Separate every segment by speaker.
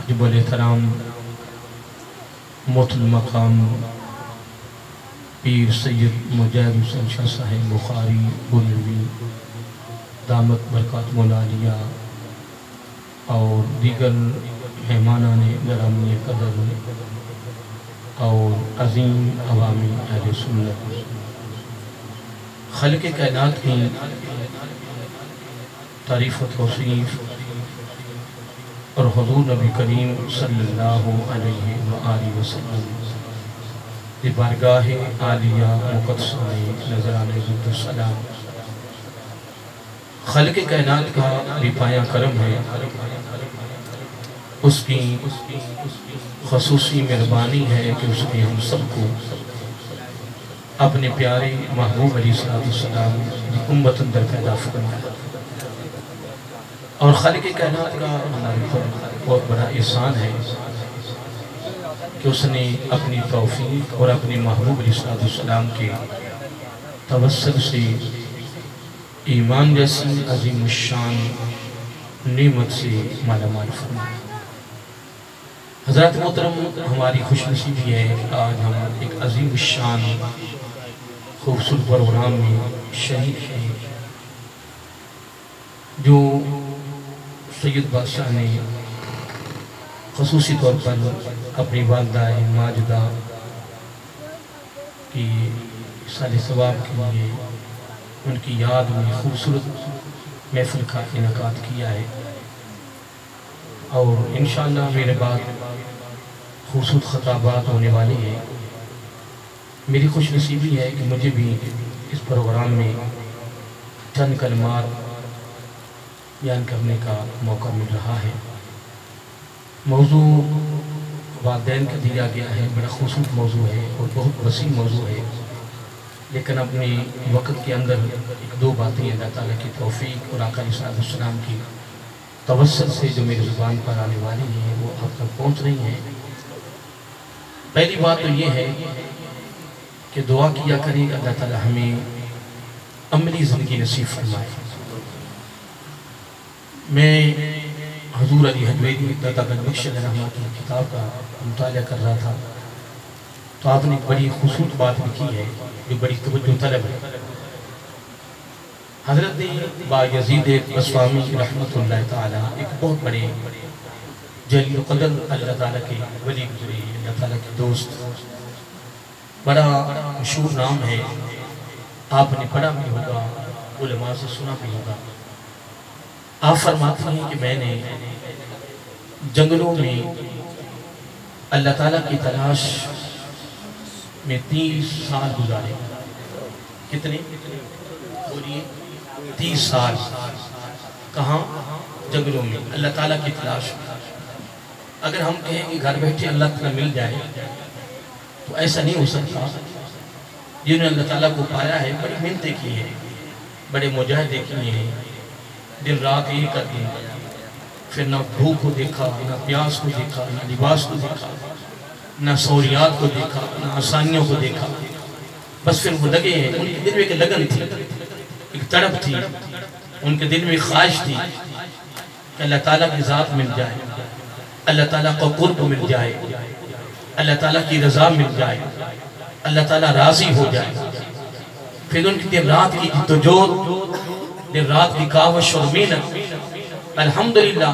Speaker 1: جبل احترام محترم مقام پیر سید مجاہد حسین شاہ صاحب بخاری بولوی دامت برکات مولالیہ اور دیگر مہمانان گرامی قدر اور عظیم عوامی اہل سنت خالق کائنات کی تعریف و توصیف اور حضور نبی کریم صلی اللہ علیہ وآلہ وسلم دی بارگاہ عالیہ مقدسہ میں نظرانے عزت السلام خالق کائنات کا بھی پایا کرم ہے، اس کی خصوصی مہربانی ہے کہ اس نے ہم سب کو اپنے پیارے محبوب علیہ السلام امت اندر پیدا فرمایا، اور خالق کائنات کا ہمارے پر بہت بڑا احسان ہے کہ اس نے اپنی توفیق اور اپنے محبوب علیہ السلام کے توسل سے ایمان جیسی عظیم الشان نعمت سے مالا مال فرمایا۔ حضرات محترم، ہماری خوش نصیبی ہے کہ آج ہم ایک عظیم الشان خوبصورت پروگرام میں شریک ہیں جو سید بادشاہ نے خصوصی طور پر اپنی والدہ ماجدہ کی سال ثواب کے لیے ان کی یاد میں خوبصورت محفل کا انعقاد کیا ہے، اور انشاءاللہ میرے بعد خوبصورت خطابات ہونے والے ہیں۔ میری خوش نصیبی ہے کہ مجھے بھی اس پروگرام میں چند کلمات بیان کرنے کا موقع مل رہا ہے۔ موضوع والدین کا دیا گیا ہے، بڑا خوبصورت موضوع ہے اور بہت وسیع موضوع ہے، لیکن اپنے وقت کے اندر ایک دو باتیں اللہ تعالیٰ کی توفیق اور آقا علیہ السلام کی توسل سے جو میری زبان پر آنے والی ہیں وہ آپ تک پہنچ رہی ہیں۔ پہلی بات تو یہ ہے کہ دعا کیا کریں کہ اللہ تعالیٰ ہمیں عملی زندگی نصیب فرمائے۔ میں حضور علی حجویری داتا گنج بخش علیہ رحمہ کی کتاب کا مطالعہ کر رہا تھا، تو آپ نے ایک بڑی خوبصورت بات لکھی ہے جو بڑی توجہ طلب ہے۔ حضرت بایزید بسطامی رحمت اللہ تعالیٰ ایک بہت بڑے جلیل قدر اللہ تعالیٰ کے ولی گزرے، اللہ تعالیٰ کے دوست، بڑا مشہور نام ہے، آپ نے پڑھا بھی ہوگا، علماء سے سنا بھی ہوگا۔ آپ فرماتے ہیں کہ میں نے جنگلوں میں اللہ تعالیٰ کی تلاش میں 30 سال گزارے۔ کتنے؟ بولیے 30 سال۔ کہاں؟ جنگلوں میں اللہ تعالیٰ کی تلاش میں۔ اگر ہم کہیں کہ گھر بیٹھے اللہ تعالیٰ مل جائے تو ایسا نہیں ہو سکتا۔ جنہوں نے اللہ تعالیٰ کو پایا ہے بڑی محنتیں کی ہیں، بڑے مجاہدے کیے ہیں، دن رات یہی کرتے ہیں، پھر نہ بھوک کو دیکھا، نہ پیاس کو دیکھا، نہ لباس کو دیکھا، نہ سہولیات کو دیکھا، نہ آسانیوں کو دیکھا، بس پھر وہ لگے ہیں۔ ان کے دل میں ایک لگن تھی، ایک تڑپ تھی، ان کے دل میں خواہش تھی کہ اللہ تعالیٰ کی ذات مل جائے، اللہ تعالیٰ کو قرب مل جائے، اللہ تعالیٰ کی رضا مل جائے، اللہ تعالیٰ راضی ہو جائے۔ پھر ان کی دن رات کی جدوجہد، دن رات کی کاوش اور محنت، الحمدللہ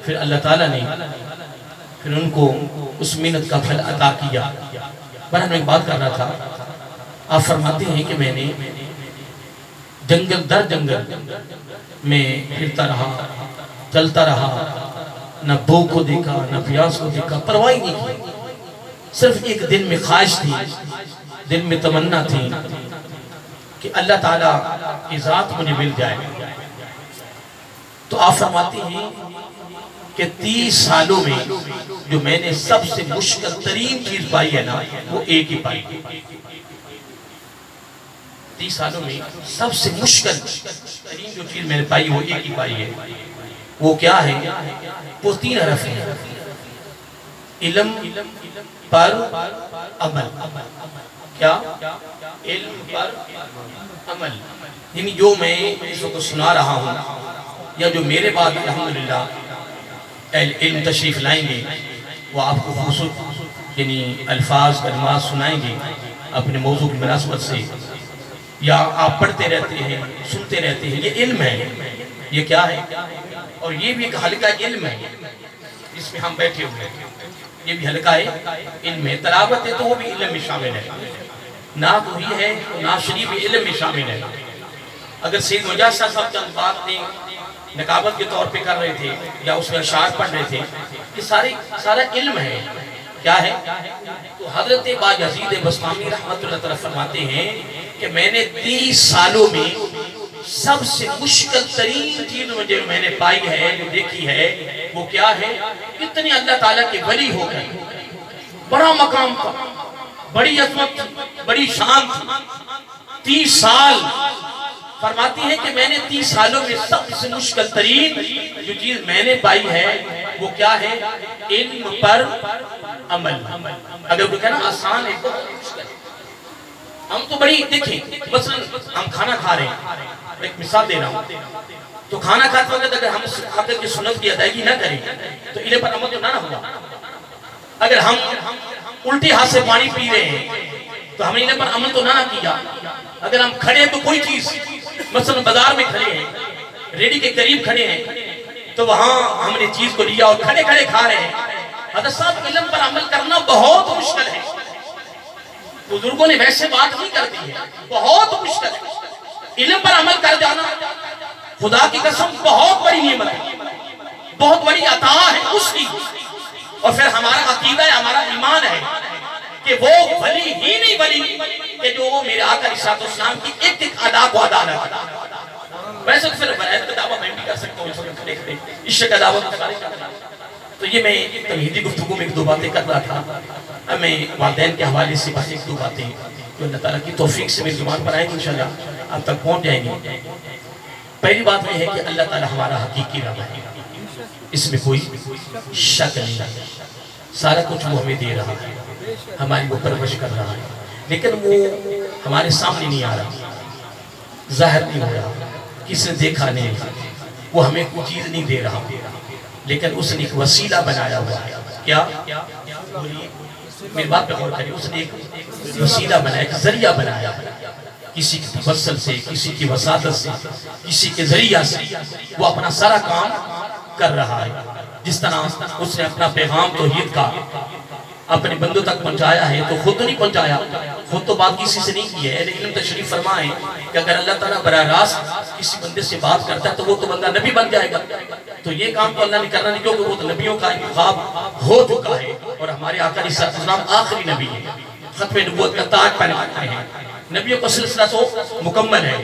Speaker 1: پھر اللہ تعالیٰ نے پھر ان کو اس محنت کا پھل عطا کیا۔ بہرحال میں ایک بات کر رہا تھا، آپ فرماتے ہیں کہ میں نے جنگل در جنگل میں پھرتا رہا، چلتا رہا، نہ بھوک کو دیکھا، نہ پیاس کو دیکھا، پرواہ نہیں کی، صرف ایک دل میں خواہش تھی، دل میں تمنا تھی کہ اللہ تعالیٰ کی ذات مجھے مل جائے۔ تو آپ فرماتے ہیں کہ 30 سالوں میں جو میں نے سب سے مشکل ترین چیز پائی ہے نا، وہ ایک ہی پائی۔ 30 سالوں میں سب سے مشکل ترین جو چیز میں نے پائی وہ ایک ہی پائی ہے۔ وہ کیا ہے؟ وہ 3 حرف ہے، علم پر عمل۔ کیا؟ علم پر عمل، یعنی جو میں اس کو سنا رہا ہوں یا جو میرے بعد الحمدللہ اہل علم تشریف لائیں گے، وہ آپ کو خصوص یعنی الفاظ کلمات سنائیں گے اپنے موضوع کی مناسبت سے، یا آپ پڑھتے رہتے ہیں سنتے رہتے ہیں. یہ علم ہے. یہ کیا ہے؟ اور یہ بھی ایک حلقہ علم ہے جس میں ہم بیٹھے ہوئے ہیں. یہ بھی حلقہ ہے علم ہے. تلاوت ہے تو وہ بھی علم میں شامل ہے. نعت وہی ہے، نعت شریف بھی علم میں شامل ہے. اگر سید مجاز شاہ صاحب چند بات نے نقابت کے طور پہ کر رہے تھے یا اس میں اشعار پڑھ رہے تھے، یہ سارا علم ہے. کیا ہے؟ تو حضرت بایزید بسطامی رحمت اللہ تعالیٰ فرماتے ہیں کہ میں نے 30 سالوں میں سب سے مشکل ترین چیز جو میں نے پائی ہے، جو دیکھی ہے، وہ کیا ہے؟ اتنی اللہ تعالیٰ کے ولی ہو گئے، بڑا مقام تھا، بڑی عظمت تھی، بڑی شان تھی. 30 سال فرماتی ہیں کہ میں نے 30 سالوں میں سب سے مشکل ترین جو چیز میں نے پائی ہے وہ کیا ہے؟ علم پر عمل. اگر کوئی کہنا آسان ہے تو مشکل ہے. ہم تو بڑی دیکھیں، مثلا ہم کھانا کھا رہے ہیں، ایک مثال دے رہا ہوں، تو کھانا کھاتے وقت اگر ہم خاطر کی سنت کی ادائیگی نہ کریں تو علم پر عمل تو نہ ہوگا. اگر ہم الٹے ہاتھ سے پانی پی رہے ہیں تو ہم نے علم پر عمل تو نہ کیا. اگر ہم کھڑے ہیں تو کوئی چیز، مثلا بازار میں کھڑے ہیں، ریڈی کے قریب کھڑے ہیں، تو وہاں ہم نے چیز کو لیا اور کھڑے کھڑے کھا رہے ہیں. حضرت صاحب علم پر عمل کرنا بہت مشکل ہے. بزرگوں نے ویسے بات نہیں کر دی ہے، بہت مشکل ہے. علم پر عمل کر جانا خدا کی قسم بہت بڑی نعمت ہے، بہت بڑی عطا ہے اس کی. اور پھر ہمارا عقیدہ ہے، ہمارا ایمان ہے کہ وہ ولی ہی نہیں ولی کہ جو میرے آقا علیہ السلام کی ایک ایک ادا کو ادا نہ کرتا. ویسے تو پھر برائت کا دعویٰ میں بھی کر سکتا ہوں، اس وقت دیکھتے عشق کا دعویٰ تو سارے کرتا. تو یہ میں تمہیدی گفتگو میں ایک دو باتیں کر رہا تھا. اب میں والدین کے حوالے سے بس ایک دو باتیں جو اللہ تعالیٰ کی توفیق سے میری زبان پر آئیں گی انشاءاللہ آپ تک پہنچ جائیں گی. پہلی بات یہ ہے کہ اللہ تعالیٰ ہمارا حقیقی رب ہے، اس میں کوئی شک نہیں ہے. سارا کچھ وہ ہمیں دے رہا ہے، ہماری وہ پرورش کر رہا ہے، لیکن وہ ہمارے سامنے نہیں آ رہا، ظاہر نہیں ہو رہا، کسی نے دیکھا نہیں، وہ ہمیں کوئی چیز نہیں دے رہا، لیکن اس نے ایک وسیلہ بنایا ہوا ہے. کیا؟ میری بات پہ غور کریں. اس نے ایک وسیلہ بنایا، ایک ذریعہ بنایا، کسی کی توسل سے، کسی کی وساطت سے، کسی کے ذریعہ سے وہ اپنا سارا کام کر رہا ہے. جس طرح اس نے اپنا پیغام توحید کا اپنے بندوں تک پہنچایا ہے تو خود تو نہیں پہنچایا، خود تو بات کسی سے نہیں کی ہے. لیکن تشریف فرمائیں کہ اگر اللہ تعالیٰ براہ راست کسی بندے سے بات کرتا ہے تو وہ تو بندہ نبی بن جائے گا. تو یہ کام تو اللہ نے کرنا نہیں، کیونکہ وہ تو نبیوں کا انتخاب ہو چکا ہے اور ہمارے آقا علیہ السلام آخری نبی ہے، ختم نبوت کا تاج پہنے ہوئے ہیں. نبیوں کا سلسلہ تو مکمل ہے،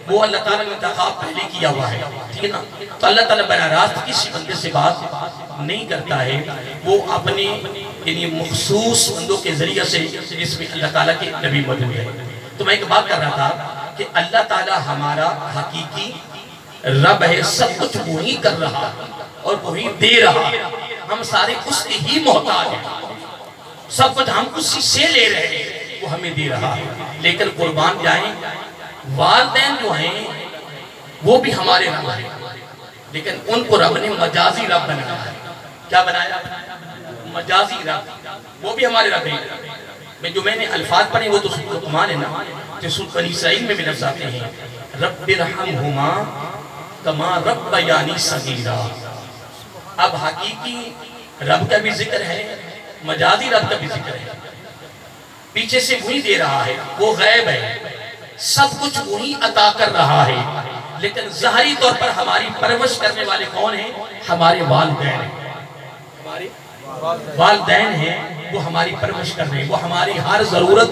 Speaker 1: وہ اللہ تعالیٰ نے انتخاب پہلے کیا ہوا ہے. ٹھیک ہے نا؟ تو اللہ تعالیٰ براہ راست کسی بندے سے بات نہیں کرتا ہے، وہ اپنے یعنی مخصوص بندوں کے ذریعہ سے جس میں اللہ تعالیٰ کے نبی موجود ہے. تو میں ایک بات کر رہا تھا کہ اللہ تعالیٰ ہمارا حقیقی رب ہے، سب کچھ وہی کر رہا اور وہی دے رہا. ہم سارے اس کے ہی محتاج ہیں، سب کچھ ہم اسی سے لے رہے ہیں، وہ ہمیں دے رہا. لیکن قربان جائیں والدین جو ہیں وہ بھی ہمارے رب ہیں، لیکن ان کو رب نے مجازی رب بنایا ہے. کیا بنایا؟ مجازی رب. وہ بھی ہمارے رب ہیں. جو میں نے الفاظ پڑھے وہ تو سورۃ لقمان ہے نا، جو سورۃ بنی اسرائیل میں بھی لفظ آتے ہیں، رب ارحمہما کما ربیانی صغیرا. اب حقیقی رب کا بھی ذکر ہے، مجازی رب کا بھی ذکر ہے. پیچھے سے وہی دے رہا ہے، وہ غیب ہے، سب کچھ وہی عطا کر رہا ہے. لیکن ظاہری طور پر ہماری پرورش کرنے والے کون ہیں؟ ہمارے والدین ہیں. ہمارے والدین ہیں، وہ ہماری پرورش کر رہے ہیں، وہ ہماری ہر ضرورت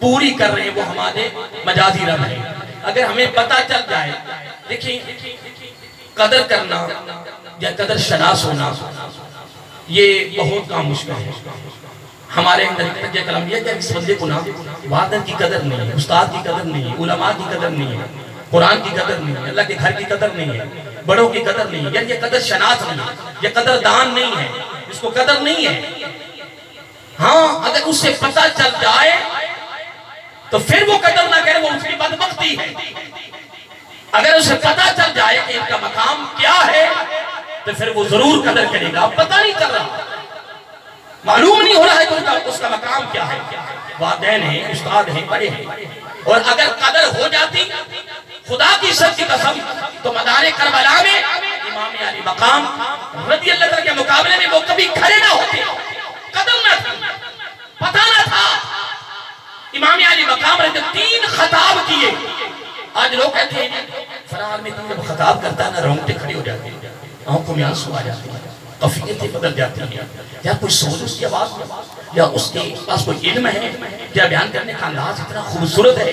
Speaker 1: پوری کر رہے ہیں، وہ ہمارے مجازی رب ہیں. اگر ہمیں پتہ چل جائے، دیکھیں قدر کرنا یا قدر شناس ہونا یہ بہت کام مشکل ہے. ہمارے اندر ایک کلام یہ ہے کہ اس بندے کو نا والدین کی قدر نہیں ہے، استاد کی قدر نہیں ہے، علماء کی قدر نہیں ہے، قرآن کی قدر نہیں ہے، اللہ کے گھر کی قدر نہیں ہے، بڑوں کی قدر نہیں ہے. یعنی یہ قدر شناس نہیں ہے، یہ قدر دان نہیں ہے، اس کو قدر نہیں ہے. ہاں اگر اسے پتہ چل جائے تو پھر وہ قدر نہ کرے، وہ اس کی بدبختی ہے. اگر اسے پتہ چل جائے کہ ان کا مقام کیا ہے تو پھر وہ ضرور قدر کرے گا. پتہ نہیں چل رہا, معلوم نہیں ہو رہا ہے کہ اس کا مقام کیا ہے. والدین ہیں, استاد ہیں, بڑے ہیں, اور اگر قدر ہو جاتی خدا کی عزت کی قسم تو مدار کربلا میں امام علی مقام رضی اللہ عنہ کے مقابلے میں وہ کبھی کھڑے نہ ہوتے, قدم نہ تھی, پتہ نہ تھا. امام علی مقام رضی 3 خطاب کیے. آج لوگ کہتے ہیں فرحال میں جب خطاب کرتا ہے نا رونگٹے کھڑی ہو جاتی ہیں, آنکھوں میں آنسو آ جاتی ہیں, کفیتیں بدل جاتی ہیں, یا کوئی سوچ اس کی آواز میں, یا اس کے پاس کوئی علم ہے, یا بیان کرنے کا انداز اتنا خوبصورت ہے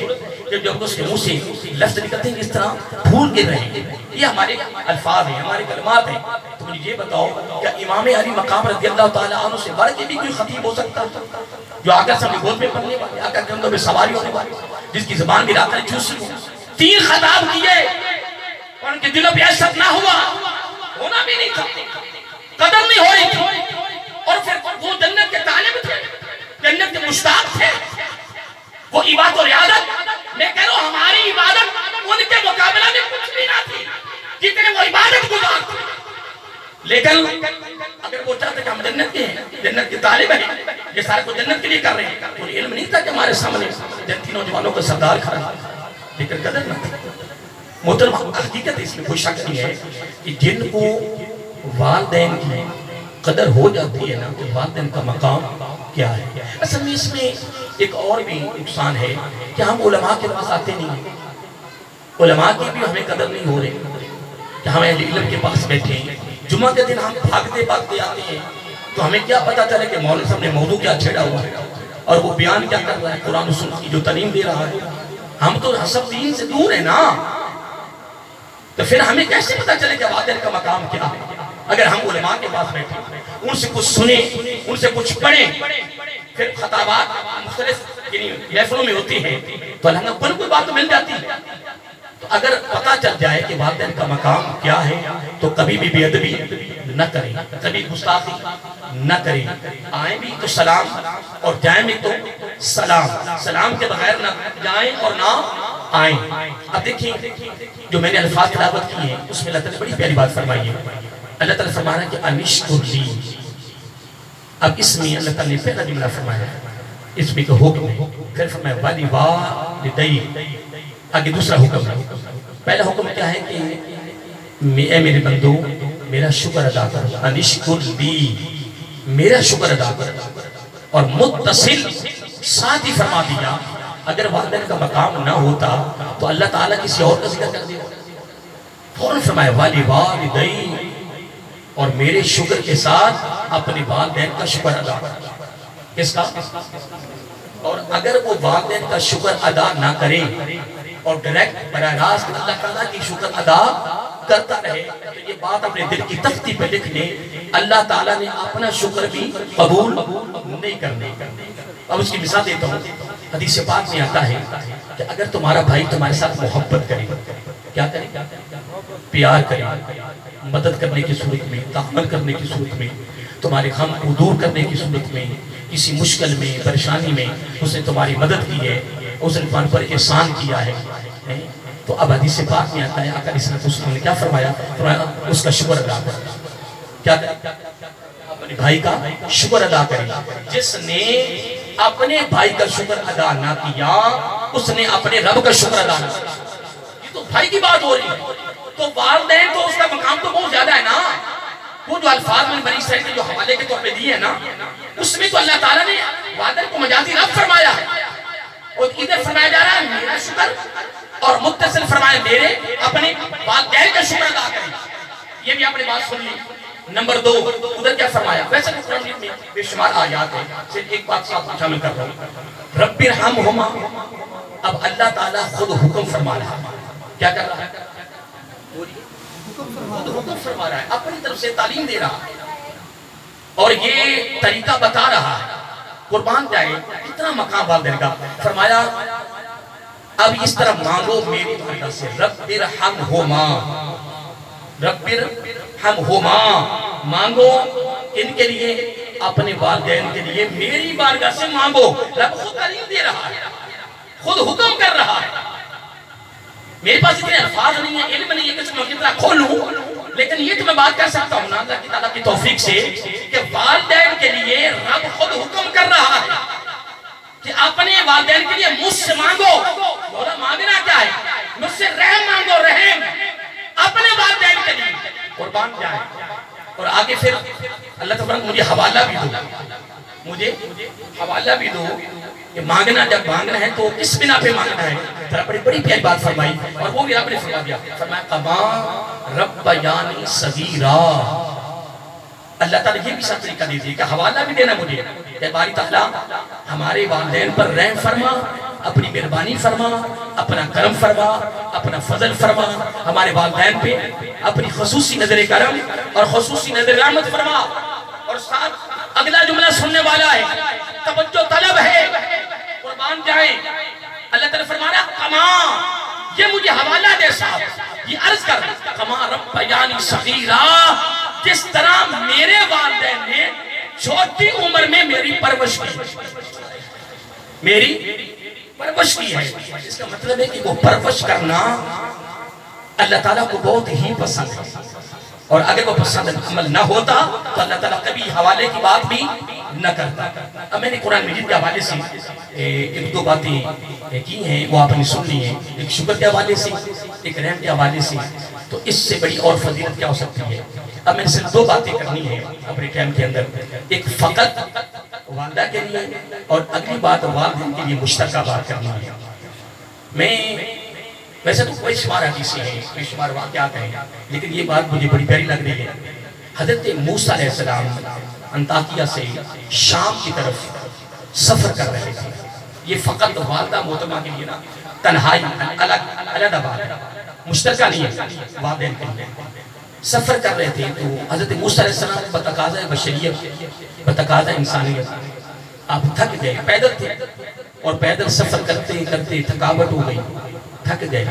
Speaker 1: کہ جب اس کے منہ سے لفظ نکلتے ہیں اس طرح پھول گر رہے ہیں. یہ ہمارے الفاظ ہیں, ہمارے کلمات ہیں. تو مجھے یہ بتاؤ کہ امام علی مقام رضی اللہ تعالیٰ عنہ سے بڑھ کے بھی کوئی خطیب ہو سکتا ہے جو آقا سے اپنی گود میں پڑھنے والے, آقا کے اندر میں سواری ہونے والے, جس کی زبان بھی رات نے چوسی ہو. 3 خطاب کیے اور ان کے دلوں پہ عشق نہ ہوا, ہونا بھی نہیں تھا, قدر نہیں ہو رہی تھی. اور پھر وہ جنت کے طالب تھے, جنت کے مشتاق تھے, وہ عبادت و ریاضت, میں کہہ رہا ہوں ہماری عبادت ان کے مقابلہ میں کچھ بھی نہ تھی جتنے وہ عبادت گزار تھے. لیکن اگر وہ چاہتے کہ ہم جنت کے ہیں, جنت کے طالب ہیں, یہ سارے کو جنت کے لیے کر رہے ہیں, تو علم نہیں تھا کہ ہمارے سامنے جنتی نوجوانوں کا سردار کھڑا ہے, لیکن قدر نہ تھی. محترم حقیقت اس میں کوئی شک نہیں ہے کہ جن کو والدین کی قدر ہو جاتی ہے نا کہ والدین کا مقام کیا ہے. اصل میں اس میں ایک اور بھی نقصان ہے کہ ہم علماء کے پاس آتے نہیں ہیں, علماء کی بھی ہمیں قدر نہیں ہو رہی کہ ہم اہل علم کے پاس بیٹھے ہیں. جمعہ کے دن ہم بھاگتے بھاگتے آتے ہیں تو ہمیں کیا پتا چلے کہ مولوی صاحب نے موضوع کیا چھیڑا ہوا ہے اور وہ بیان کیا کر رہا ہے, قرآن و سنت کی جو تعلیم دے رہا ہے. ہم تو حسب دین سے دور ہیں نا, تو پھر ہمیں کیسے پتا چلے کہ والدین کا مقام کیا ہے. اگر ہم علماء کے پاس بیٹھے ان سے کچھ سنیں, ان سے کچھ پڑھیں, پھر خطابات مختلف یعنی محفلوں میں ہوتی ہیں تو اللہ کو کوئی بات تو مل جاتی ہے. تو اگر پتا چل جائے کہ والدین کا مقام کیا ہے تو کبھی بھی بے ادبی نہ کریں, کبھی گستاخی نہ کریں. آئیں بھی تو سلام اور جائیں بھی تو سلام, سلام کے بغیر نہ جائیں اور نہ آئیں. اب دیکھیں جو میں نے الفاظ تلاوت کی ہیں اس میں اللہ تعالیٰ نے بڑی پیاری بات فرمائی ہے. اللہ تعالیٰ فرما رہا ہے کہ انشکر لی. اب اس میں اللہ تعالیٰ نے پہلا جملہ فرمایا ہے, اس میں کہ حکم ہے, پھر فرمایا والی والدی, آگے دوسرا حکم ہے. پہلا حکم کیا ہے کہ اے میرے بندو میرا شکر ادا کر, انشکر لی, میرا شکر ادا کر. اور متصل ساتھ ہی فرما دیا اگر والدین کا مقام نہ ہوتا تو اللہ تعالیٰ کسی اور کا ذکر کر دیا. فوراً فرمایا والی والدی, اور میرے شکر کے ساتھ اپنے والدین کا شکر ادا کر. کس کا؟ اور اگر وہ والدین کا شکر ادا نہ کرے اور ڈائریکٹ براہ راست اللہ تعالیٰ کی شکر ادا کرتا رہے تو یہ بات اپنے دل کی تختی پہ لکھ لے, اللہ تعالیٰ نے اپنا شکر بھی قبول نہیں کرنے. اب اس کی مثال دیتا ہوں. حدیث پاک میں آتا ہے کہ اگر تمہارا بھائی تمہارے ساتھ محبت کرے, کیا کرے, پیار کرے, مدد کرنے کی صورت میں, تعامل کرنے کی صورت میں, تمہارے غم کو دور کرنے کی صورت میں, کسی مشکل میں, پریشانی میں اس نے تمہاری مدد کی ہے, اس نے تمہارے پر احسان کیا ہے, تو اب حدیث پاک میں آتا ہے آقا علیہ السلام نے کیا فرمایا, اس کا شکر ادا کرے. کیا کرے, اپنے بھائی کا شکر ادا کرے. جس نے اپنے بھائی کا شکر ادا نہ کیا اس نے اپنے رب کا شکر ادا نہ کیا. یہ تو بھائی کی بات ہو رہی ہے, تو والدین تو اس کا مقام تو بہت زیادہ ہے نا. وہ جو الفاظ میں بنی اسرائیل کے جو حوالے کے طور پہ دیے ہیں نا, اس میں تو اللہ تعالیٰ نے والدین کو مجازی رب فرمایا ہے, اور ادھر فرمایا جا رہا ہے میرا شکر, اور متصل فرمایا میرے اپنے والدین کا شکر ادا کریں. یہ بھی آپ نے بات سن لی. نمبر 2 ادھر کیا فرمایا, ویسے تو قرآن میں بے شمار آیات ہیں, صرف ایک بات صاحب شامل کر رہا ہوں, رب ارحمہما. اب اللہ تعالیٰ خود حکم فرما رہا ہے, کیا کر رہا ہے, خود حکم فرما رہا ہے, اپنی طرف سے تعلیم دے رہا ہے اور یہ طریقہ بتا رہا ہے. قربان جائے اتنا مقام والدین کا. فرمایا اب اس طرح مانگو میری بارگاہ سے, رب ارحمہما, رب ارحمہما, مانگو ان کے لیے, اپنے والدین کے لیے میری بارگاہ سے مانگو. رب خود تعلیم دے رہا ہے, خود حکم کر رہا ہے. میرے پاس اتنے الفاظ نہیں ہیں, علم نہیں ہے کہ میں کتنا کھولوں, لیکن یہ تو میں بات کر سکتا ہوں نا اللہ تعالیٰ کی توفیق سے کہ والدین کے لیے رب خود حکم کر رہا ہے کہ اپنے والدین کے لیے مجھ سے مانگو. مولا مانگنا کیا ہے؟ مجھ سے رحم مانگو، رحم اپنے والدین کے لیے قربان جائے. اور آگے پھر اللہ تعالیٰ مجھے حوالہ بھی دو، مجھے حوالہ بھی دو کہ مانگنا جب مانگنا ہے تو کس بنا پہ مانگنا ہے. ذرا بڑی پیاری بات فرمائی اور وہ بھی رب نے فرما دیا. فرمایا کما ربیانی صغیرا. اللہ تعالیٰ یہ بھی سب طریقہ دیجیے کہ حوالہ بھی دینا مجھے کہ باری تعالیٰ ہمارے والدین پر رحم فرما، اپنی مہربانی فرما، اپنا کرم فرما، اپنا فضل فرما، ہمارے والدین پہ اپنی خصوصی نظر کرم اور خصوصی نظر رحمت فرما. اور ساتھ اگلا جملہ سننے والا ہے، توجہ طلب ہے، قربان جائیں. اللہ تعالیٰ فرمانا کما، یہ مجھے حوالہ دے صاحب، یہ عرض کر کما ربیانی صغیرا، جس طرح میرے والدین نے چھوٹی عمر میں میری پرورش کی ہے. اس کا مطلب ہے کہ وہ پرورش کرنا اللہ تعالیٰ کو بہت ہی پسند ہے. اور اگر وہ پسند عمل نہ ہوتا تو اللہ تعالیٰ کبھی حوالے کی بات بھی نہ کرتا. اب میں نے قرآن مجید کے حوالے سے ایک دو باتیں کی ہیں، وہ آپ نے سن لی ہیں. ایک شکر کے حوالے سے، ایک رحم کے حوالے سے. تو اس سے بڑی اور فضیلت کیا ہو سکتی ہے؟ اب میں نے صرف دو باتیں کرنی ہیں اپنے ٹائم کے اندر. ایک فقط والدہ کے لیے اور اگلی بات والدین کے لیے مشترکہ بات کرنی ہے. میں ویسے تو کوئی شمار حدیثیں ہیں، کوئی شمار واقعات ہیں، لیکن یہ بات مجھے بڑی پیاری لگ رہی ہے. حضرت موسیٰ علیہ السلام انطاکیہ سے شام کی طرف سفر کر رہے تھے. یہ فقط والدہ محترمہ کے لیے نا تنہائی علیحدہ بات ہے، مشترکہ نہیں ہے. والدین کے لیے سفر کر رہے تھے تو حضرت موسیٰ علیہ السلام بتقاضۂ بشریت، بتقاضۂ انسانیت آپ تھک گئے. پیدل تھے اور پیدل سفر کرتے کرتے تھکاوٹ ہو گئی، تھک گئے.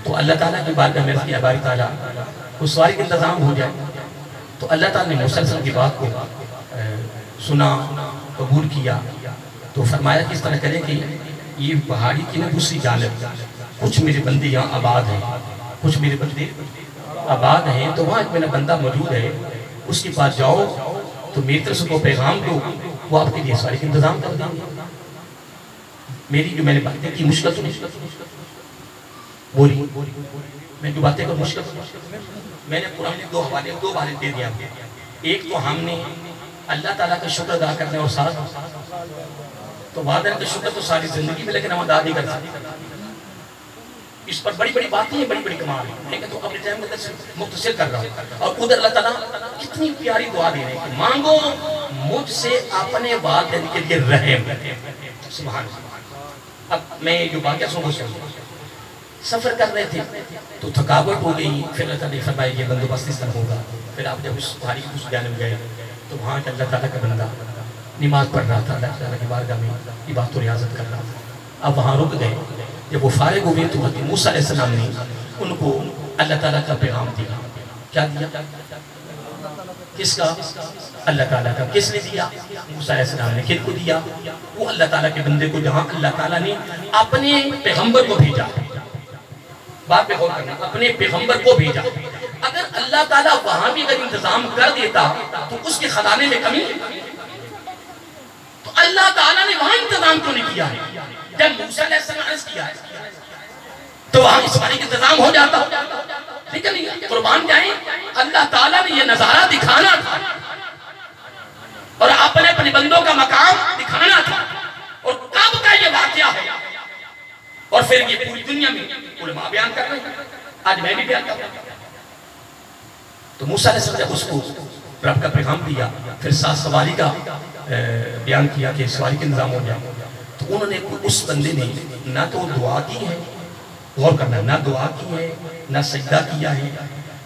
Speaker 1: تو اللہ تعالیٰ کی بارگاہ میں کیا باری تعالیٰ اس سواری کا انتظام ہو جائے. تو اللہ تعالیٰ نے موسیٰ علیہ السلام کی بات کو سنا، قبول کیا. تو فرمایا کہ اس طرح کریں کہ یہ پہاڑی کی نا دوسری جانب کچھ میرے بندے یہاں آباد ہیں، کچھ میرے بندے آباد ہیں، تو وہاں ایک میرا بندہ موجود ہے، اس کے پاس جاؤ تو میری طرف سے کو پیغام دو، وہ آپ کے لیے سواری کا انتظام کر دیں. میری جو میں نے باتیں کی مشکل تو بولی، میں جو باتیں کو مشکل میں نے قرآن میں دو حوالے دے دیا. ایک تو ہم نے اللہ تعالیٰ کا شکر ادا کرنے اور ساتھ تو والدین کا شکر تو ساری زندگی میں لیکن ہم ادا نہیں کر سکتے. اس پر بڑی بڑی باتیں ہیں، بڑی بڑی کمال ہیں، لیکن تو اپنے ٹائم میں مختصر کر رہا ہوں. اور ادھر اللہ تعالیٰ کتنی پیاری دعا دے رہے ہیں کہ مانگو مجھ سے اپنے والدین کے لیے رحم. سبحان اللہ. اب میں جو واقعہ سنوں، سفر کر رہے تھے تو تھکاوٹ ہو گئی. پھر اللہ تعالیٰ نے فرمایا یہ بندوبست اس طرح ہوگا. پھر آپ جب اس پہاڑی کی اس جانب گئے تو وہاں کہ اللہ تعالیٰ کا بندہ نماز پڑھ رہا تھا، اللہ تعالیٰ کی بارگاہ میں عبادت و ریاضت کر رہا تھا. اب وہاں رک گئے. جب وہ فارغ ہوئے تو حضرت موسیٰ علیہ السلام نے ان کو اللہ تعالیٰ کا پیغام دیا. کیا دیا؟ کس کا؟ اللہ تعالیٰ کا. کس نے دیا؟ موسیٰ علیہ السلام نے. کن کو دیا؟ وہ اللہ تعالیٰ کے بندے کو جہاں اللہ تعالیٰ نے اپنے پیغمبر کو بھیجا. بات پہ غور کرنا، اپنے پیغمبر کو بھیجا. اگر اللہ تعالیٰ وہاں بھی اگر انتظام کر دیتا تو اس کے خزانے میں کمی، تو اللہ تعالیٰ نے وہاں انتظام کیوں نہیں کیا ہے؟ جب موسیٰ علیہ السلام عرض کیا ہے تو وہاں اس بارے کا انتظام ہو جاتا. لیکن قربان جائیں اللہ تعالیٰ نے یہ نظارہ دکھانا تھا اور اپنے اپنے بندوں کا مقام دکھانا تھا. اور کب کا یہ واقعہ ہے اور پھر یہ پوری دنیا میں علماء بیان کر رہے ہیں. آج میں بھی بیان کر رہا ہوں. تو موسیٰ علیہ السلام جب اس کو رب کا پیغام دیا، پھر ساتھ سواری کا بیان کیا کہ سواری کا انتظام ہو جائے، تو انہوں نے اس بندے نے نہ تو دعا کی ہے، غور کرنا، نہ دعا کی ہے، نہ سجدہ کیا ہے،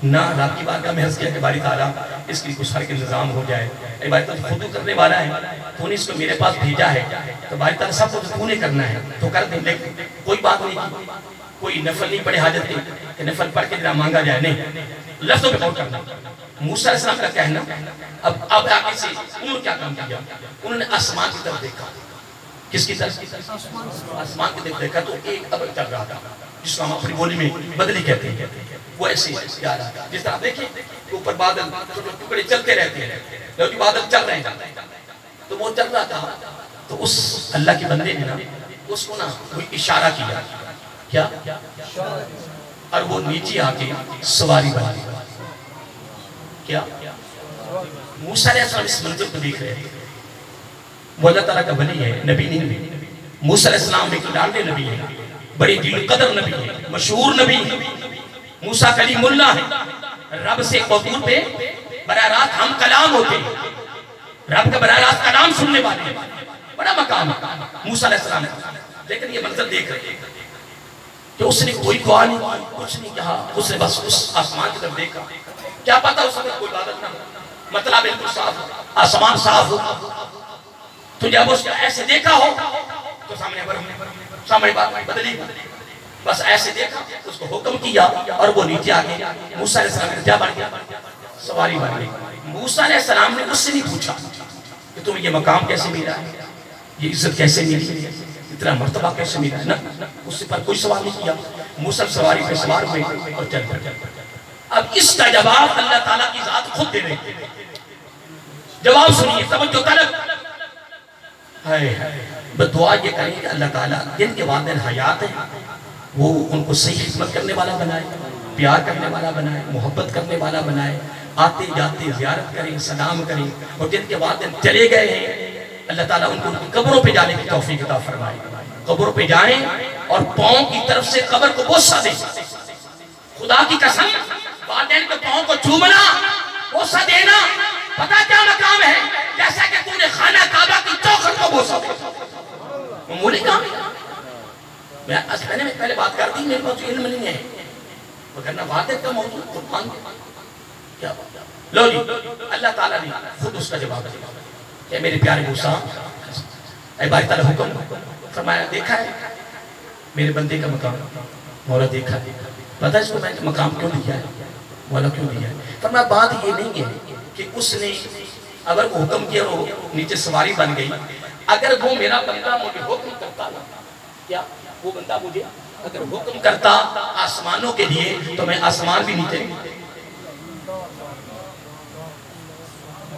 Speaker 1: نہ رب کی بارگاہ میں عرض کیا کہ باری تعالیٰ اس کی کچھ ہر کے انتظام ہو جائے. باری تعالیٰ خود کرنے والا ہے، تو نے اس کو میرے پاس بھیجا ہے، تو باری تعالیٰ سب کو تو نے کرنا ہے تو کر دیں. لیکن کوئی بات نہیں کی، کوئی نفل نہیں پڑے حاجت کی کہ نفل پڑھ کے جناب مانگا جائے. نہیں، لفظوں پہ غور کرنا. موسیٰ علیہ السلام کا کہنا، اب آگے سے انہوں نے کیا کام کیا؟ انہوں نے آسمان کی طرف دیکھا. کس کی طرف؟ آسمان کی طرف دیکھا تو ایک ابر چل رہا تھا، جس کو ہم اپنی بولی میں بدلی کہتے ہیں. وہ ایسے جا رہا تھا جس طرح دیکھیں اوپر بادل ٹکڑے چلتے رہتے ہیں، لیکن بادل چل رہے ہیں تو وہ چل رہا تھا تو اس اللہ کے بندے نے نا اس کو نا کوئی اشارہ کیا، کیا اور وہ نیچے آ کے سواری بنا لی. کیا موسیٰ علیہ السلام اس منظر کو دیکھ رہے ہیں. وہ اللہ تعالیٰ کا ولی ہے، نبی نہیں ہے. موسیٰ علیہ السلام ایک ڈالنے نبی ہے، بڑی دل قدر نبی ہے، مشہور نبی ہے. موسیٰ کلیم اللہ ہے، رب سے قبول پہ براہ راست ہم کلام ہوتے ہیں، رب کا براہ راست کلام سننے والے ہیں. بڑا مقام ہے موسیٰ علیہ السلام کا. لیکن یہ منظر دیکھ رہے ہیں کہ اس نے کوئی دعا نہیں کی، کچھ نہیں کہا. اس نے بس اس آسمان کی طرف دیکھا. کیا پتا اس میں کوئی بادل نہ ہو، مطلب بالکل صاف ہو، آسمان صاف ہو. تو جب اس نے ایسے دیکھا ہو تو سامنے بات بدلی. بس ایسے دیکھا، اس کو حکم کیا اور وہ نیچے آگے موسیٰ علیہ السلام نے کیا بن گیا؟ سواری بن گئی. موسیٰ علیہ السلام نے اس سے نہیں پوچھا کہ تمہیں یہ مقام کیسے ملا ہے، یہ عزت کیسے ملی، اتنا مرتبہ کیسے ملا ہے. نہ، اس پر کوئی سوال نہیں کیا. موسیٰ سواری پہ سوار ہوئے اور چل پڑے. اب اس کا جواب اللہ تعالیٰ کی ذات خود دے رہے ہیں. جواب سنیے، توجہ طلب. دعا یہ کریں کہ اللہ تعالیٰ جن کے والدین حیات ہیں وہ ان کو صحیح خدمت کرنے والا بنائے، پیار کرنے والا بنائے، محبت کرنے والا بنائے، آتے جاتے زیارت کریں، سلام کریں. اور جن کے والدین چلے گئے ہیں اللہ تعالیٰ ان کو ان کی قبروں پہ جانے کی توفیق عطا فرمائے. قبروں پہ جائیں اور پاؤں کی طرف سے قبر کو بوسہ دیں. خدا کی قسم، والدین کے پاؤں کو چومنا، بوسہ دینا، پتہ کیا مقام ہے؟ جیسا کہ تو نے خانہ کعبہ کی چوکھٹ کو بوسہ دے. معمولی کام ہے. میں نے پہلے بات کر دی، میرے پاس علم نہیں ہے، مگر نہ والدین کا موضوع قرآن کیا بات ہے. لو جی، اللہ تعالیٰ نے خود اس کا جواب دیا کہ میرے پیارے موسیٰ، اے باری تعالیٰ حکم فرمایا، دیکھا ہے میرے بندے کا مقام؟ مولا دیکھا. پتہ اس کو میں نے مقام کیوں دیا ہے، مولا کیوں دیا ہے؟ فرمایا بات یہ نہیں ہے کہ اس نے اگر وہ حکم کیا وہ نیچے سواری بن گئی. اگر وہ میرا بندہ مجھے حکم کرتا نا، کیا وہ بندہ مجھے اگر حکم کرتا آسمانوں کے لیے تو میں آسمان بھی نیچے.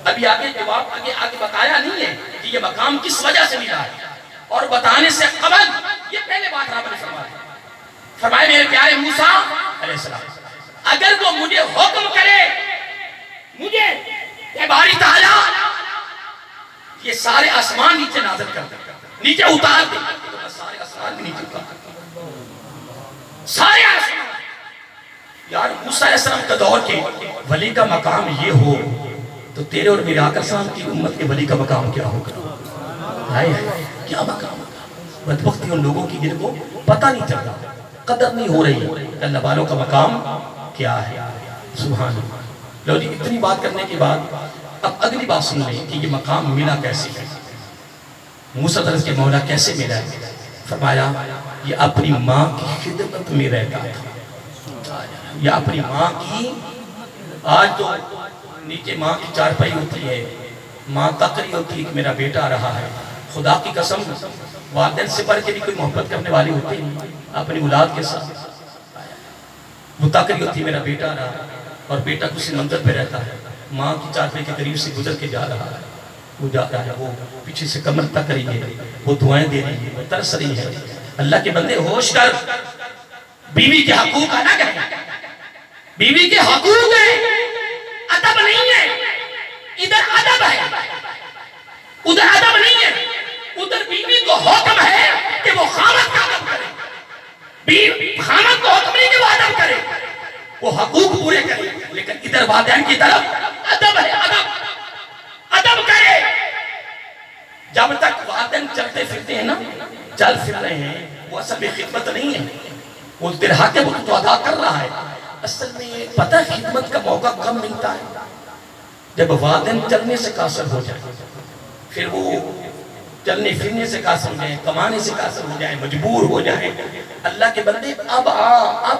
Speaker 1: ابھی آگے جواب آگے بتایا نہیں ہے کہ یہ مقام کس وجہ سے ملا ہے، اور بتانے سے قبل یہ پہلے بات رب نے فرمایا میرے پیارے موسیٰ علیہ السلام، اگر وہ مجھے حکم کرے، مجھے اے باری تعالیٰ یہ سارے آسمان نیچے نازل کر دے، نیچے اتار دے، تو میں سارے آسمان بھی نیچے اتار دے، سارے آسمان. یار موسیٰ علیہ السلام کا دور کے ولی کا مقام یہ ہو تو تیرے اور میرے آقا صاحب کی امت کے ولی کا مقام کیا ہوگا؟ کیا مقام ہوگا؟ بدبختی ان لوگوں کی جن کو پتہ نہیں چل رہا، قدر نہیں ہو رہی کہ اللہ والوں کا مقام کیا ہے. سبحان اللہ. لو جی، اتنی بات کرنے کے بعد اب اگلی بات سن لیں کہ یہ مقام ملا کیسے ہے، موسیٰ درس کے مولا کیسے ملا ہے. فرمایا یہ اپنی ماں کی خدمت میں رہتا تھا. یہ اپنی ماں کی، آج تو نیچے ماں کی چارپائی ہوتی ہے، ماں تک رہی ہوتی ہے کہ میرا بیٹا آ رہا ہے. خدا کی قسم والدین سے بڑھ کے بھی کوئی محبت کرنے والی ہوتی ہے اپنی اولاد کے ساتھ. وہ تک رہی ہوتی ہے میرا بیٹا آ رہا ہے، اور بیٹا کسی منظر پہ رہتا ہے، ماں کی چارپائی کے قریب سے گزر کے جا رہا ہے. وہ جا رہا ہے، وہ پیچھے سے کمر تک رہی ہے، وہ دعائیں دے رہی ہے، وہ ترس رہی ہے. اللہ کے بندے ہوش کر، بیوی کے حقوق نہ کہیں، بیوی کے حقوق ہیں، ادب نہیں ہے. ادھر ادب ہے، ادھر ادب نہیں ہے. ادھر بیوی کو حکم ہے کہ وہ خامد کا ادب کرے، خامد کو حکم نہیں کہ وہ ادب کرے، وہ حقوق پورے کرے. لیکن ادھر والدین کی طرف ادب ہے، ادب کرے. جب تک والدین چلتے پھرتے ہیں نا، چل پھر رہے ہیں، وہ اصل میں خدمت نہیں ہے، وہ درہا کے وقت تو ادا کر رہا ہے. اصل میں پتہ خدمت کا موقع کم ملتا ہے جب والدین چلنے سے قاصر ہو جائیں، پھر وہ چلنے پھرنے سے قاصر ہو جائیں، کمانے سے قاصر ہو جائیں، مجبور ہو جائیں. اللہ کے بندے اب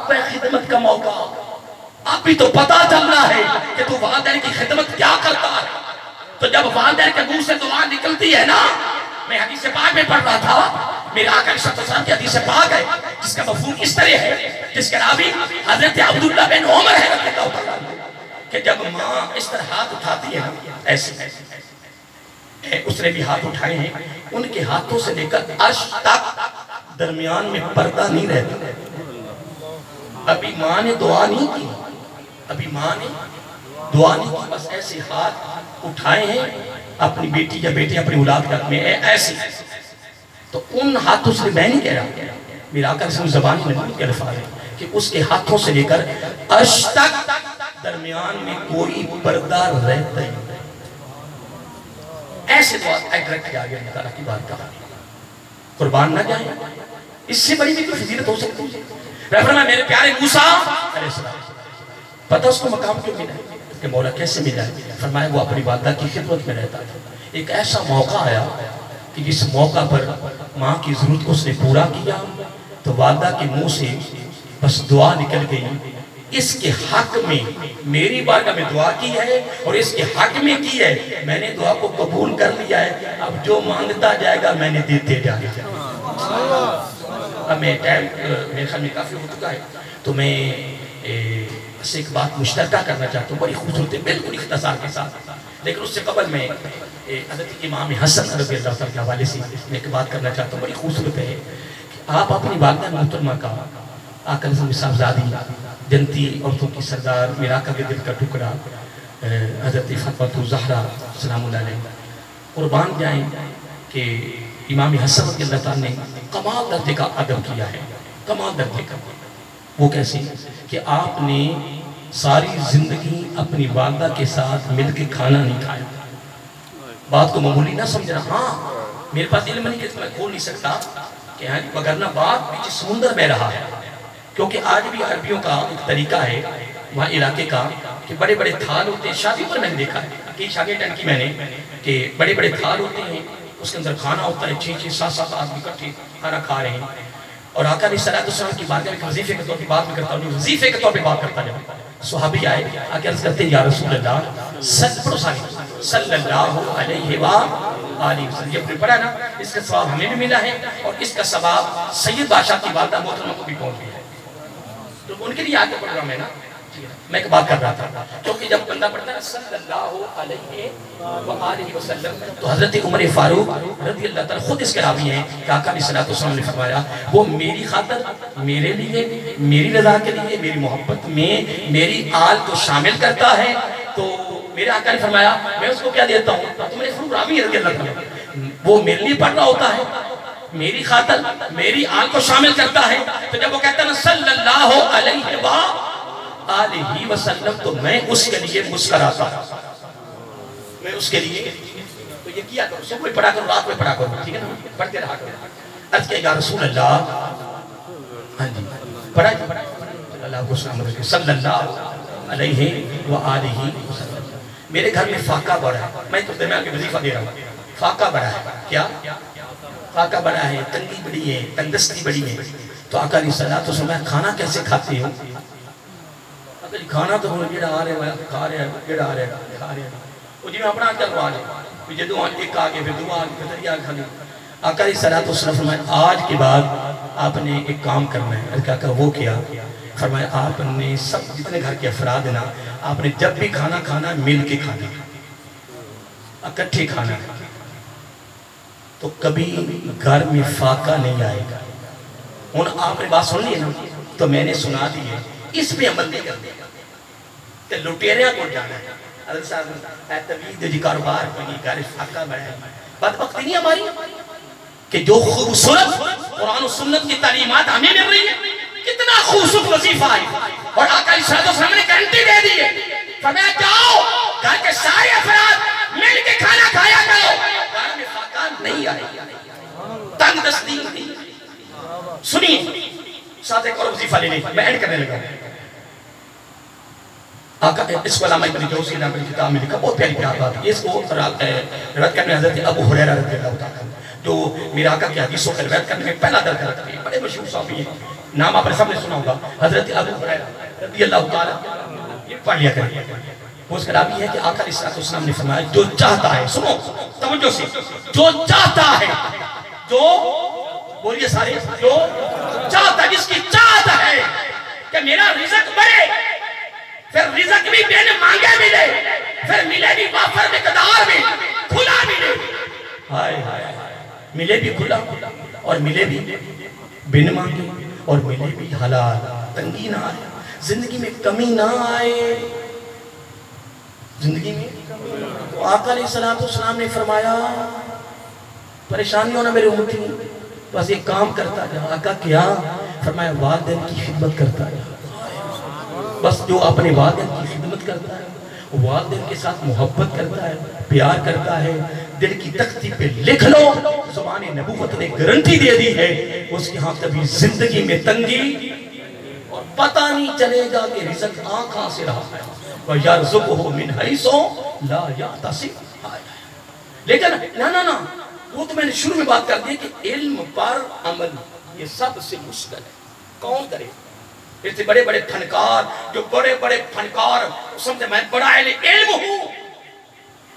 Speaker 1: پہ خدمت کا موقع، اب بھی تو پتہ چلنا ہے کہ تو والدین کی خدمت کیا کرتا ہے. تو جب والدین کے منہ سے دعا نکلتی ہے نا، میں حدیث پاک میں پڑھ رہا تھا، میرے آقا علیہ السلام کی حدیث پاک ہے جس کا مفہوم اس طرح ہے، جس کا راوی حضرت عبداللہ بن عمر ہے رضی اللہ تعالیٰ کہ جب ماں اس طرح ہاتھ اٹھاتی ہے نا ایسے، اس نے بھی ہاتھ اٹھائے ہیں، ان کے ہاتھوں سے لے کر عرش تک درمیان میں پردہ نہیں رہتا. ابھی ماں نے دعا نہیں کی، ابھی ماں نے دعا نہیں کی، بس ایسے ہاتھ اٹھائے ہیں اپنی بیٹی یا بیٹے اپنی اولاد کے حق میں ایسے. تو ان ہاتھوں سے میں نہیں کہہ رہا، میرا آقا رسول زبان میں نہیں کہہ رہا ہے کہ اس کے ہاتھوں سے لے کر عرش تک درمیان میں کوئی پردہ رہتا ہی نہیں. ایسے دعا ایڈریکٹ کیا گیا اللہ تعالیٰ کی بات کا. قربان نہ جائیں، اس سے بڑی بھی کوئی فضیلت ہو سکتی ہے. فرمایا میرے پیارے موسیٰ علیہ السلام، پتہ اس کو مقام کیوں ملا ہے کہ مولا کیسے ملا ہے؟ فرمایا وہ اپنی والدہ کی خدمت میں رہتا تھا. ایک ایسا موقع آیا کہ جس موقع پر ماں کی ضرورت کو اس نے پورا کیا تو والدہ کے منہ سے بس دعا نکل گئی، اس کے حق میں میری بارگاہ میں دعا کی ہے اور اس کے حق میں کی ہے، میں نے دعا کو قبول کر لیا ہے، اب جو مانگتا جائے گا میں نے دیتے جائے گا. اب میں ٹائم میرے خیال میں کافی ہو چکا ہے تو میں اس ایک بات مشترکہ کرنا چاہتا ہوں، بڑی خوبصورت ہے بالکل اختصار کے ساتھ. لیکن اس سے قبل میں حضرت امام حسن رضی اللہ تعالیٰ کے حوالے سے میں ایک بات کرنا چاہتا ہوں، بڑی خوبصورت ہے کہ آپ اپنی والدہ محترمہ کا آقا صاحبزادی جنتی عورتوں کی سردار میرا آقا کے دل کا ٹکڑا حضرت فاطمہ الزہرا سلام اللہ علیہ قربان جائیں کہ امام حسن رضی اللہ تعالیٰ نے کمال درجے کا ادب کیا ہے. کمال درجے کا وہ کیسے کہ آپ نے ساری زندگی اپنی والدہ کے ساتھ مل کے کھانا نہیں کھایا. بات کو معمولی نہ سمجھنا، ہاں میرے پاس علم نہیں کہ میں کھول نہیں سکتا کہ وگرنہ بات پیچھے سمندر میں رہا ہے. کیونکہ آج بھی عربیوں کا ایک طریقہ ہے وہاں علاقے کا کہ بڑے بڑے تھال ہوتے ہیں. شادی پر میں نے دیکھا ہے کہ شادی اٹینڈ کی میں نے کہ بڑے بڑے تھال ہوتے ہیں، اس کے اندر کھانا ہوتا ہے، 6-7 آدمی اکٹھے کھانا کھا رہے ہیں. اور آقا علیہ السلام کی بات میں وظیفے کے طور پہ بات میں کرتا ہوں، وظیفے کے طور پہ بات کرتا جب صحابی آئے آکے عرض کرتے ہیں یا رسول اللہ صلی اللہ علیہ وآلہ وسلم. یہ اپنے پڑھا نا، اس کا ثواب ہمیں بھی ملا ہے اور اس کا ثواب سید بادشاہ کی والدہ محترمہ کو بھی پہنچ گیا ہے. تو ان کے لیے آگے پروگرام ہے نا. میں ایک بات کر رہا تھا کیونکہ جب بندہ پڑھتا ہے صلی اللہ علیہ وآلہ وسلم تو حضرت عمر فاروق رضی اللہ تعالیٰ خود اس کے راوی ہیں کہ آقا علیہ السلام نے فرمایا وہ میری خاطر میرے لیے میری رضا کے لیے میری محبت میں میری آل کو شامل کرتا ہے. تو میرے آقا نے فرمایا میں اس کو کیا دیتا ہوں تو میرے خود راوی رضی اللہ تعالیٰ وہ میرے لیے پڑھ رہا ہوتا ہے میری خاطر میری آل کو شامل کرتا ہے. تو جب وہ کہتا ہے صلی اللہ علیہ وآلہ وسلم تو میں اس کے لیے مسکراتا ہوں، میں اس کے لیے تو یہ کیا کرو صبح پڑھا کرو رات میں پڑھا کرو، ٹھیک ہے نا، پڑھتے رہا کرو. عرض کیا یا رسول اللہ، ہاں جی پڑھا اللہ کو سلام علیکم صلی اللہ علیہ وآلہ وسلم. میرے گھر میں فاقہ بڑا ہے، میں تو درمیان کے وظیفہ دے رہا ہوں. فاقہ بڑا ہے، کیا فاقہ بڑا ہے، تنگی بڑی ہے، تنگستی بڑی ہے. تو آقا علیہ السلام کھانا کیسے کھاتے ہو؟ کھانا تو ہوں جیڑا آ رہے ہیں کھا رہے ہیں جیڑا آ رہے ہیں کھا رہے ہیں وہ جی میں اپنا چل رہا ہے جدو ایک آگے پھر دو آگے پھر دریا کھا لیں. آقا علیہ السلام فرمایا آج کے بعد آپ نے ایک کام کرنا ہے. کیا کہ وہ کیا؟ فرمایا آپ نے سب جتنے گھر کے افراد ہیں نا آپ نے جب بھی کھانا کھانا مل کے کھانا اکٹھے کھانا ہے تو کبھی گھر میں فاقہ نہیں آئے گا. ان آپ نے بات سن لی نا تو میں نے سنا دی ہے، اس پہ عمل نہیں کرتے کہ لٹیریاں کو جانا ہے. حضرت صاحب اے طویل جی کاروبار بنی گھر فاقہ بڑھا ہے. بدبختی نہیں ہماری کہ جو خوبصورت قرآن و سنت کی تعلیمات ہمیں مل رہی ہے، کتنا خوبصورت وظیفہ ہے اور آقا علیہ السلام نے گارنٹی دے دی ہے. فرمایا جاؤ گھر کے سارے افراد مل کے کھانا کھایا کرو، گھر میں فاقہ نہیں آئے گا، تنگ دستی نہیں. سنیے ساتھ ایک اور وظیفہ لے لیں، میں اینڈ کرنے لگا. آقا اس کو علامہ ابن جوزی نے اپنی کتاب میں لکھا، بہت پیاری پیار بات ہے. اس کو روایت کرنے حضرت ابو ہریرہ رضی اللہ تعالیٰ جو میرا آقا کی حدیثوں کا روایت کرنے میں پہلا درجہ رکھتے ہیں، بڑے مشہور صحابی ہیں، نام آپ نے سب نے سنا ہوگا حضرت ابو ہریرہ رضی اللہ تعالیٰ. یہ پڑھ لیا کریں. وہ اس کا راوی ہے کہ آقا علیہ السلام نے فرمایا جو چاہتا ہے، سنو توجہ سے، جو چاہتا ہے جو بولیے سارے، جو چاہتا، جس کی چاہت ہے کہ میرا رزق بڑھے، پھر رزق بھی بین مانگے ملے، پھر ملے بھی وافر مقدار میں، کھلا ملے، ہائے ہائے ملے بھی کھلا اور ملے بھی بین مانگے اور ملے بھی حلال، تنگی نہ آئے، زندگی میں کمی نہ آئے، زندگی میں تو آقا علیہ السلام نے فرمایا پریشانیوں نہ میرے امتی بس ایک کام کرتا جا۔ آقا کیا؟ فرمایا والدین کی خدمت کرتا جا۔ بس جو اپنے والدین کی خدمت کرتا ہے، والدین کے ساتھ محبت کرتا ہے، پیار کرتا ہے، دل کی تختی پہ لکھ لو، زبان نبوت نے گارنٹی دے دی ہے، اس کی ہاں کبھی زندگی میں تنگی اور پتہ نہیں چلے گا کہ رزق آنکھاں سے رہا ہے، وَيَرْزُقُهُ مِنْ حَيْثُ لَا يَحْتَسِبُ۔ لیکن نا وہ تو میں نے شروع میں بات کر دی کہ علم پر عمل یہ سب سے مشکل ہے، کون کرے؟ اس سے بڑے بڑے فنکار، جو بڑے بڑے فنکار سمجھے میں بڑا علم ہوں،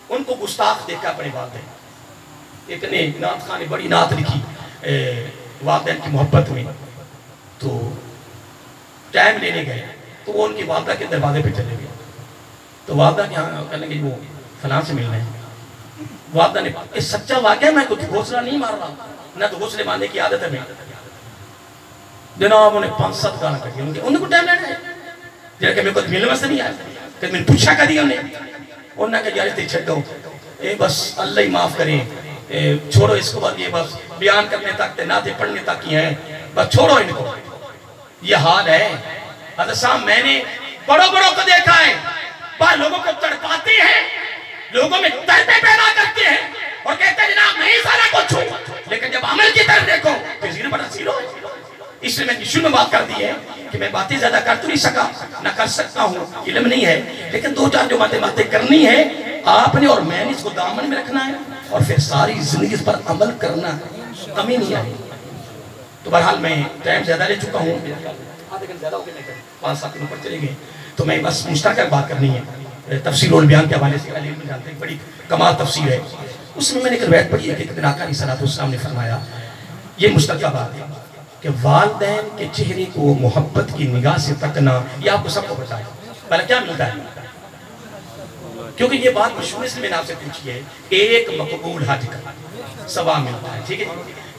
Speaker 1: ان کو گستاخ دیکھا اپنے والدین۔ ایک نے نعت خان نے بڑی نعت لکھی والدین کی محبت میں، تو ٹائم لینے گئے تو وہ ان کی والدہ کے دروازے پہ چلے گئے، تو والدہ کے ہاں کہنے گے وہ فلاں سے ملنا ہے۔ والدہ نے یہ سچا واقعہ، میں کچھ گھوسلا نہیں مار رہا، نہ تو گھوسلے مارنے کی عادت ہے میں۔ جناب انہیں 5-7 گانا کر دیا، انہیں کو ٹائم لینا ہے، جنہاں کہ میں کچھ ملنے میں سے نہیں آیا، کہ میں نے پوچھا کر دیا انہیں نے کہا یار تے چھڑ دو، بس اللہ ہی معاف کریں، چھوڑو اس کو، یہ بس بیان کرنے تک نعتیں پڑھنے تک ہی ہیں، بس چھوڑو ان کو۔ یہ حال ہے حضرت صاحب، میں نے بڑوں کو دیکھا ہے، بعض لوگوں کو تڑپاتے ہیں، لوگوں میں تڑپے پیدا کرتے ہیں اور کہتے ہیں جناب میں ہی سارا کچھ ہوں، لیکن جب عمل کی طرف دیکھو تو زیر بڑا سیلو ہے۔ اس لیے میں شروع میں بات کر دی ہے کہ میں باتیں زیادہ کر تو نہیں سکا، نہ کر سکتا ہوں، علم نہیں ہے، لیکن 2-4 جو باتیں کرنی ہے آپ نے اور میں نے اس کو دامن میں رکھنا ہے اور پھر ساری زندگی اس پر عمل کرنا ہے، کمی نہیں آئی۔ تو بہرحال میں ٹائم زیادہ لے چکا ہوں، آدھے گھنٹے زیادہ ہو گئے، میں 5-7 دنوں پر چلے گئے، تو میں بس مشترکہ بات کرنی ہے تفسیر البیان کے حوالے سے۔ علی میں جانتے ہیں بڑی کمال تفسیر ہے، اس میں نے ایک روایت پڑھی ہے کہ آقا علیہ السلام نے فرمایا، یہ مشترکہ بات ہے کہ والدین کے چہرے کو محبت کی نگاہ سے تکنا، یہ آپ کو سب کو بتائے پہلے کیا ملتا ہے، کیونکہ یہ بات مشہور اس لیے میں نے آپ سے پوچھی ہے، ایک مقبول حج کا ثواب ملتا ہے، ٹھیک ہے؟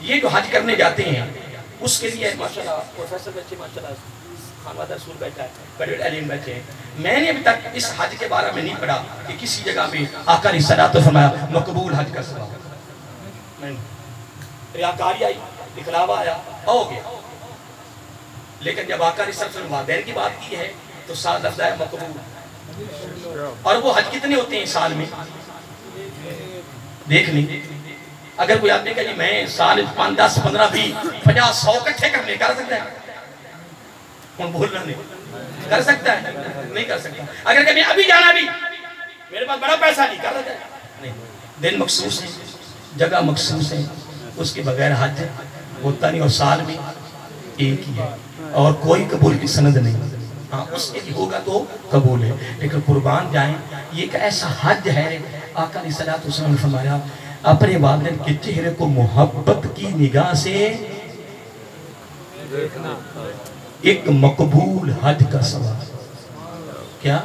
Speaker 1: یہ جو حج کرنے جاتے ہیں اس کے لیے ماشاءاللہ پروفیسر بچے ماشاءاللہ خانوادہ رسول بیٹھا ہے، بڑے بڑے علم بیٹھے ہیں، میں نے ابھی تک اس حج کے بارے میں نہیں پڑھا کہ کسی جگہ میں آقا علیہ الصلوۃ فرمایا مقبول حج کا ثواب، ریاکاری آئی، دکھلاوا آیا، ہو گیا، لیکن جب آقا علیہ السلام والدین کی بات کی ہے تو ساتھ لفظ ہے مقبول۔ اور وہ حج کتنے ہوتے ہیں سال میں دیکھ لیں، اگر کوئی آدمی کہا جی میں سال 5, 10, 15, 20, 50, 100 کٹھے کرنے کر سکتا ہے، کون بولنا نہیں کر سکتا ہے، نہیں کر سکتا۔ اگر کہ میں ابھی جانا بھی میرے پاس بڑا پیسہ نہیں کر سکتا ہے، نہیں، دن مخصوص ہے، جگہ مخصوص ہے، اس کے بغیر حج ہوتا نہیں، اور سال میں ایک ہی ہے اور کوئی قبول کی سند نہیں، ہاں اس کے لیے ہوگا تو قبول ہے، لیکن قربان جائیں یہ ایک ایسا حج ہے، آقا علیہ السلام نے فرمایا اپنے والدین کے چہرے کو محبت کی نگاہ سے ایک مقبول حج کا ثواب۔ کیا؟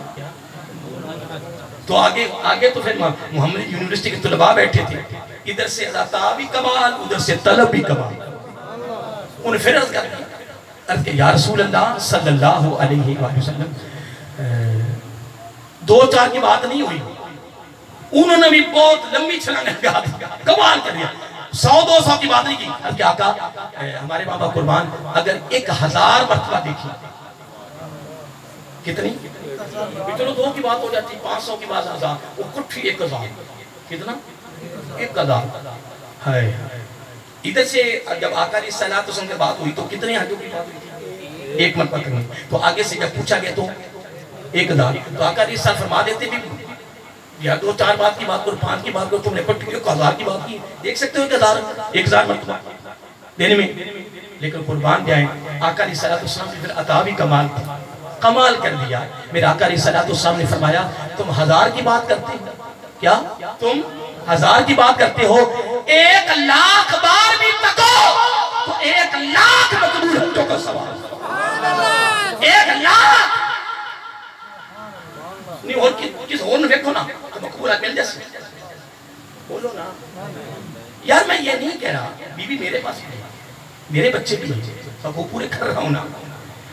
Speaker 1: تو آگے تو پھر محمد یونیورسٹی کے طلباء بیٹھے تھے، ادھر سے عطا بھی کمال، ادھر سے طلب بھی کمال، انہیں پھر عرض کر دیا کہ یا رسول اللہ صلی اللہ علیہ وآلہ وسلم 2-4 کی بات نہیں ہوئی، انہوں نے بھی بہت لمبی چھلانگ لگا دی، کمال کر دیا، 100-200 کی بات نہیں کی۔ کہ آقا ہمارے بابا قربان اگر 1000 مرتبہ دیکھی کتنی؟ چلو 2 کی بات ہو جاتی، 500 کی بات 1000، وہ کٹھی 1000، کتنا؟ 1000 ہے۔ ادھر سے جب آقا علیہ السلام کی بات ہوئی تو کتنے حجوں کی بات ہوئی؟ 1 مرتبہ کرنی، تو آگے سے جب پوچھا گیا تو 1000، تو آقا علیہ السلام فرما دیتے بھی یا 2-4 بات کی بات کرو، 5 کی بات کرو، تم نے 1000 کی بات کی، دیکھ سکتے ہو 1000 مرتبہ دینے میں، لیکن قربان جائیں آقا علیہ السلام نے پھر عطا بھی کمال کر دیا۔ میرے آقا علیہ السلام نے فرمایا تم 1000 کی بات کرتے ہو، کیا تم 1000 کی بات کرتے ہو، 1,00,000 بار بھی تکو تو 1,00,000 مقبول حجوں کا ثواب 1,00,000 نہیں اور کس اور نے دیکھو نا تو مقبولات مل جیسے بولو نا یار میں یہ نہیں کہہ رہا بیوی میرے پاس ہے میرے بچے بھی ہیں وہ پورے کر رہا ہوں نا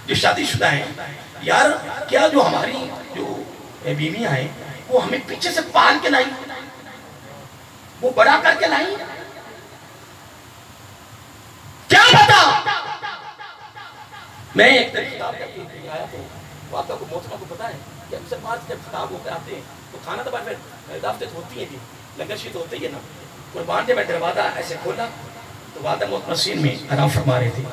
Speaker 1: جو شادی شدہ ہیں یار کیا جو ہماری جو بیویاں ہیں وہ ہمیں پیچھے سے پال کے لائیں وہ بڑا کر کے لائیں کیا بتا میں ایک دن خطاب کر کے آیا تو واقعہ کو محترمہ کو پتا ہے کہ ہم سے پاس جب خطاب ہو کر آتے ہیں تو کھانا تو پھر دافتر ہوتی ہیں جی لنگر شیط ہوتی ہے نا قربان جب میں دروازہ ایسے کھولا تو والدہ محترمہ سین میں آرام فرما رہے تھے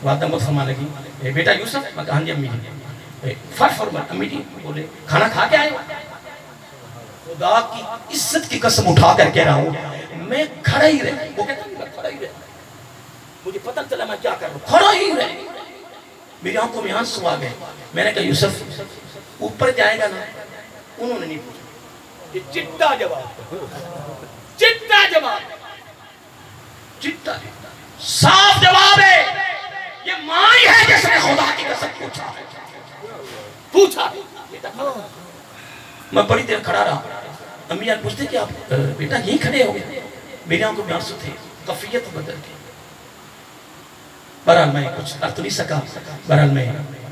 Speaker 1: والدہ محترمہ فرما لگی بیٹا یوسف میں کہا جی امی جی فرش فرما امی جی بولے کھانا کھا کے آئے خدا کی عزت کی قسم اٹھا کر کہہ رہا ہوں میں کھڑا ہی رہا وہ کہتا ہے میں کھڑا ہی رہا مجھے پتہ چلا میں کیا کر رہا ہوں کھڑا ہی رہا میری آنکھوں میں آنسو آ گئے میں نے کہا یوسف اوپر جائے گا نا انہوں نے نہیں پوچھا یہ چٹا جواب چٹا جواب چٹا صاف جواب ہے یہ مائی ہے جس نے خدا کی قسم پوچھا میں بڑی دیر کھڑا رہا امی جان پوچھتے کہ آپ بیٹا یہیں کھڑے ہو گئے میری آنکھوں میں آنسو تھے کفیت بدل کے بہرحال میں کچھ کر تو نہیں سکا بہرحال میں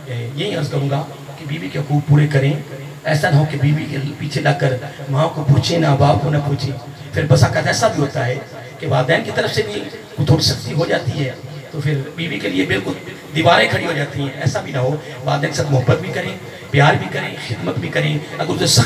Speaker 1: یہی عرض کروں گا کہ بیوی کے حقوق پورے کریں ایسا نہ ہو کہ بیوی کے پیچھے لگ کر ماں کو پوچھیں نہ باپ کو نہ پوچھیں پھر بس اوقات ایسا بھی ہوتا ہے کہ والدین کی طرف سے بھی تھوڑی سختی ہو جاتی ہے تو پھر بیوی کے لیے بالکل دیواریں کھڑی ہو جاتی ہیں ایسا بھی نہ ہو والدین کے ساتھ محبت بھی کریں پیار بھی کریں خدمت بھی کریں اگر اسے سخت